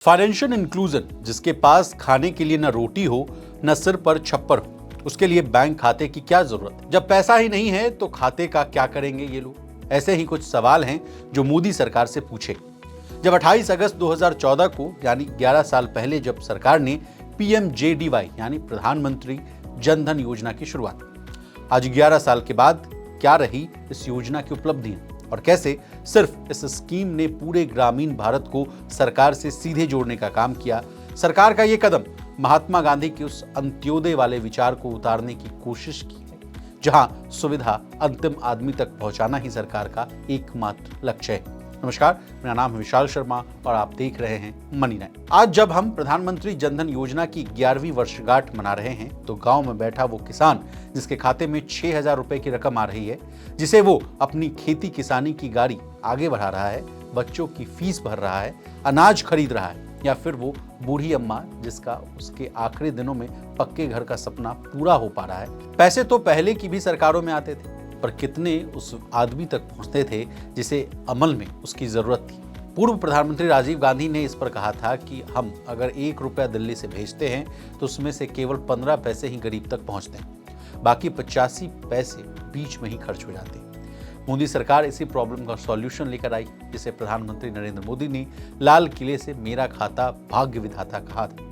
Financial inclusion, जिसके पास खाने के लिए न रोटी हो न सिर पर छप्पर हो, उसके लिए बैंक खाते की क्या जरूरत है। जब पैसा ही नहीं है तो खाते का क्या करेंगे ये लोग। ऐसे ही कुछ सवाल हैं जो मोदी सरकार से पूछे। जब 28 अगस्त 2014 को यानी 11 साल पहले जब सरकार ने पीएमजेडीवाई यानी प्रधानमंत्री जन धन योजना की शुरुआत, आज 11 साल के बाद क्या रही इस योजना की उपलब्धियां और कैसे सिर्फ इस स्कीम ने पूरे ग्रामीण भारत को सरकार से सीधे जोड़ने का काम किया। सरकार का ये कदम महात्मा गांधी के उस अंत्योदय वाले विचार को उतारने की कोशिश की है, जहां सुविधा अंतिम आदमी तक पहुंचाना ही सरकार का एकमात्र लक्ष्य है। नमस्कार, मेरा नाम है विशाल शर्मा और आप देख रहे हैं मनी नाइन। आज जब हम प्रधानमंत्री जन धन योजना की 11वीं वर्षगांठ मना रहे हैं, तो गांव में बैठा वो किसान जिसके खाते में 6,000 रुपए की रकम आ रही है, जिसे वो अपनी खेती किसानी की गाड़ी आगे बढ़ा रहा है, बच्चों की फीस भर रहा है, अनाज खरीद रहा है, या फिर वो बूढ़ी अम्मा जिसका उसके आखिरी दिनों में पक्के घर का सपना पूरा हो पा रहा है। पैसे तो पहले की भी सरकारों में आते थे, पर कितने उस आदमी तक पहुंचते थे जिसे अमल में उसकी जरूरत थी। पूर्व प्रधानमंत्री राजीव गांधी ने इस पर कहा था कि हम अगर 1 रुपया दिल्ली से भेजते हैं तो उसमें से केवल 15 पैसे ही गरीब तक पहुंचते हैं, बाकी 85 पैसे बीच में ही खर्च हो जाते हैं। मोदी सरकार इसी प्रॉब्लम का सॉल्यूशन लेकर आई, जिसे प्रधानमंत्री नरेंद्र मोदी ने लाल किले से मेरा खाता भाग्य विधाता कहा था।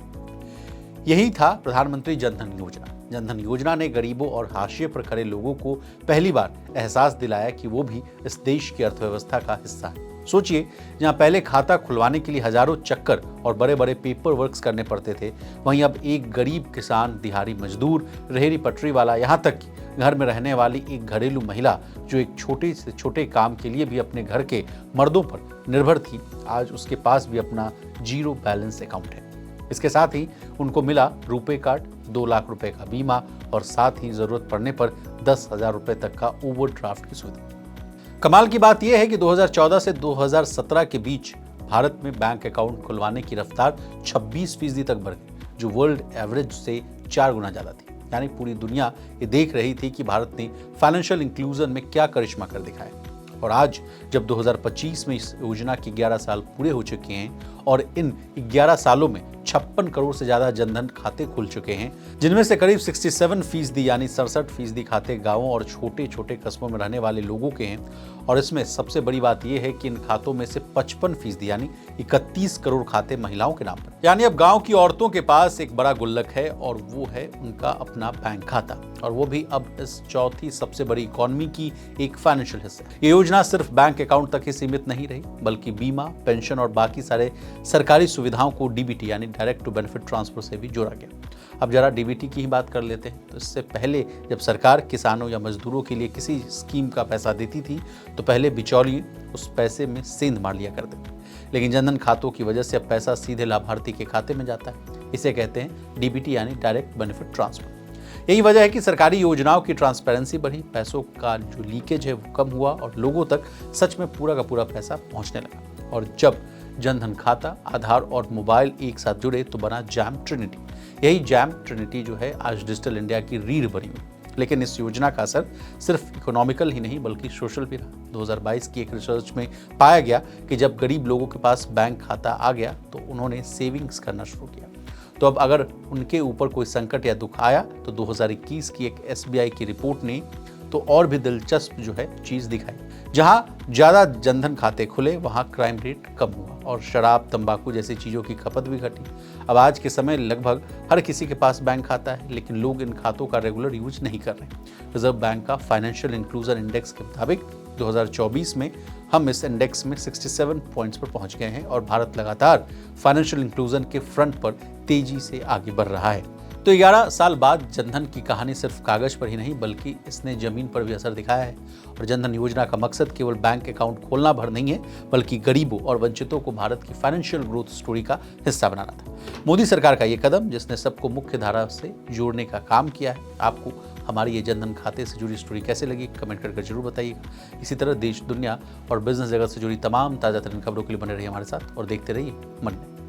यही था प्रधानमंत्री जन धन योजना। जन धन योजना ने गरीबों और हाशिए पर खड़े लोगों को पहली बार एहसास दिलाया कि वो भी इस देश की अर्थव्यवस्था का हिस्सा है। सोचिए, जहां पहले खाता खुलवाने के लिए हजारों चक्कर और बड़े बड़े पेपर वर्क्स करने पड़ते थे, वहीं अब एक गरीब किसान, दिहाड़ी मजदूर, रेहड़ी पटरी वाला, यहाँ तक कि घर में रहने वाली एक घरेलू महिला जो एक छोटे से छोटे काम के लिए भी अपने घर के मर्दों पर निर्भर थी, आज उसके पास भी अपना जीरो बैलेंस अकाउंट है। इसके साथ ही उनको मिला रुपे कार्ड, 2 लाख रुपए का बीमा और साथ ही जरूरत पड़ने पर 10,000 रुपए तक का ओवरड्राफ्ट की सुविधा। कमाल की बात यह है कि 2014 से 2017 के बीच भारत में बैंक अकाउंट खुलवाने की रफ्तार 26% तक बढ़ गई, जो वर्ल्ड एवरेज से 4 गुना ज्यादा थी। यानी पूरी दुनिया ये देख रही थी कि भारत ने फाइनेंशियल इंक्लूजन में क्या करिश्मा कर दिखाया। और आज जब 2025 में इस योजना के 11 साल पूरे हो चुके हैं और इन 11 सालों में 56 करोड़ से ज्यादा जनधन खाते खुल चुके हैं, जिनमें से करीब 67% यानी 67% खाते गांवों और छोटे छोटे कस्बों में रहने वाले लोगों के हैं। और इसमें सबसे बड़ी बात यह है कि इन खातों में से 55% यानी 31 करोड़ खाते महिलाओं के नाम पर। यानी अब गांव की औरतों के पास एक बड़ा गुल्लक है और वो है उनका अपना बैंक खाता, और वो भी अब इस चौथी सबसे बड़ी इकोनॉमी की एक फाइनेंशियल हिस्सा। ये योजना सिर्फ बैंक अकाउंट तक ही सीमित नहीं रही, बल्कि बीमा, पेंशन और बाकी सारे सरकारी सुविधाओं को डीबीटी यानी डायरेक्ट टू बेनिफिट ट्रांसफर से भी जोड़ा गया। अब जरा डीबीटी की ही बात कर लेते हैं। तो इससे पहले जब सरकार किसानों या मजदूरों के लिए किसी स्कीम का पैसा देती थी, तो पहले बिचौलिए उस पैसे में सेंध मार लिया करते थे, लेकिन जनधन खातों की वजह से अब पैसा सीधे लाभार्थी के खाते में जाता है। इसे कहते हैं डीबीटी यानी डायरेक्ट बेनिफिट ट्रांसफर। यही वजह है कि सरकारी योजनाओं की ट्रांसपेरेंसी बढ़ी, पैसों का जो लीकेज है वो कम हुआ और लोगों तक सच में पूरा का पूरा पैसा पहुंचने लगा। और जब जनधन खाता, आधार और मोबाइल एक साथ जुड़े तो बना जैम ट्रिनिटी। यही जैम ट्रिनिटी जो है आज डिजिटल इंडिया की रीढ़ बनी हुई। लेकिन इस योजना का असर सिर्फ इकोनॉमिकल ही नहीं बल्कि सोशल भी रहा। 2022 की एक रिसर्च में पाया गया कि जब गरीब लोगों के पास बैंक खाता आ गया तो उन्होंने सेविंग्स करना शुरू किया। तो अब अगर उनके ऊपर कोई संकट या दुख आया तो 2021 की एक एसबीआई की रिपोर्ट ने तो और भी दिलचस्प जो है चीज दिखाई। जहां ज्यादा जनधन खाते खुले वहां क्राइम रेट कम हुआ और शराब, तंबाकू जैसी चीजों की खपत भी घटी। अब आज के समय लगभग हर किसी के पास बैंक खाता है, लेकिन लोग इन खातों का रेगुलर यूज नहीं कर रहे। रिजर्व बैंक का फाइनेंशियल इंक्लूजन इंडेक्स के मुताबिक 2024 में हम इस इंडेक्स में 67 पॉइंट्स पर पहुंच गए हैं और भारत लगातार फाइनेंशियल इंक्लूजन के फ्रंट पर तेजी से आगे बढ़ रहा है। तो 11 साल बाद जनधन की कहानी सिर्फ कागज पर ही नहीं बल्कि इसने जमीन पर भी असर दिखाया है। और जनधन योजना का मकसद केवल बैंक अकाउंट खोलना भर नहीं है, बल्कि गरीबों और वंचितों को भारत की फाइनेंशियल ग्रोथ स्टोरी का हिस्सा बनाना था। मोदी सरकार का ये कदम, जिसने सबको मुख्य धारा से जोड़ने का काम किया है। आपको हमारी ये जनधन खाते से जुड़ी स्टोरी कैसे लगी, कमेंट करके जरूर बताइएगा। इसी तरह देश, दुनिया और बिजनेस जगत से जुड़ी तमाम ताजा तरीन खबरों के लिए बने रहिए हमारे साथ और देखते रहिए मनी।